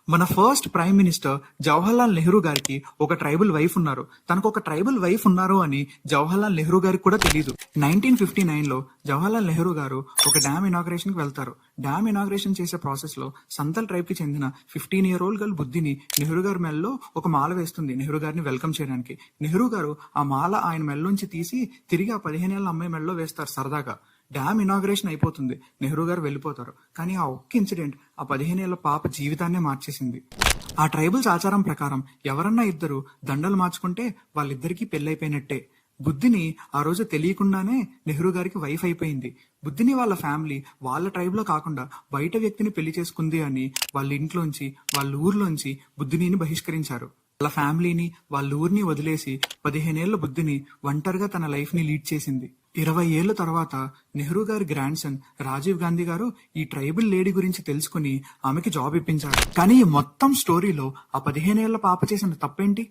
మన first prime minister Jawaharlal Nehru గారికి ఒక ట్రైబల్ వైఫ్ ఉన్నారు. తనకు ఒక ట్రైబల్ వైఫ్ ఉన్నారు అని జవహర్లాల్ నెహ్రూ గారికి కూడా తెలియదు. 1959లో జవహర్లాల్ నెహ్రూ గారు ఒక డ్యామ్ ఇనాగ్రేషన్ కి వెళ్తారు. డ్యామ్ ఇనాగ్రేషన్ చేసే ప్రాసెస్ లో సంతల్ ట్రైబ్ కి చెందిన 15-year-old గర్ల్ బుద్ధిని నెహ్రూ గారి మెల్లో ఒక మాల వేస్తుంది నెహ్రూ గారిని వెల్కమ్ చేయడానికి. నెహ్రూ గారు ఆ మాల ఆయన మెల్లోంచి తీసి తిరిగి ఆ 15 ఏళ్ల అమ్మాయి మెల్లో వేస్తారు సరదాగా. డ్యామ్ ఇనాగ్రేషన్ అయిపోతుంది, నెహ్రూ గారు వెళ్ళిపోతారు. కానీ ఆ ఒక్క ఇన్సిడెంట్ ఆ 15 ఏళ్ల పాప జీవితాన్నే మార్చేసింది. ఆ ట్రైబల్స్ ఆచారం ప్రకారం ఎవరన్నా ఇద్దరు దండలు మార్చుకుంటే వాళ్ళిద్దరికీ పెళ్ళైపోయినట్టే. బుద్ధిని ఆ రోజు తెలియకుండానే నెహ్రూ గారికి వైఫ్ అయిపోయింది. బుద్ధిని వాళ్ళ ఫ్యామిలీ వాళ్ళ ట్రైబ్ లో కాకుండా బయట వ్యక్తిని పెళ్లి చేసుకుంది అని వాళ్ళ ఇంట్లోంచి వాళ్ళ ఊర్లోంచి బుద్ధిని బహిష్కరించారు. వాళ్ళ ఫ్యామిలీని వాళ్ళ ఊరిని వదిలేసి 15 ఏళ్ల బుద్ధిని ఒంటరిగా తన లైఫ్ ని లీడ్ చేసింది. 20 ఏళ్ల తర్వాత నెహ్రూ గారి గ్రాండ్ సన్ రాజీవ్ గాంధీ గారు ఈ ట్రైబల్ లేడీ గురించి తెలుసుకుని ఆమెకి జాబ్ ఇప్పించారు. కానీ ఈ మొత్తం స్టోరీలో ఆ 15 ఏళ్ల పాప చేసిన తప్పేంటి?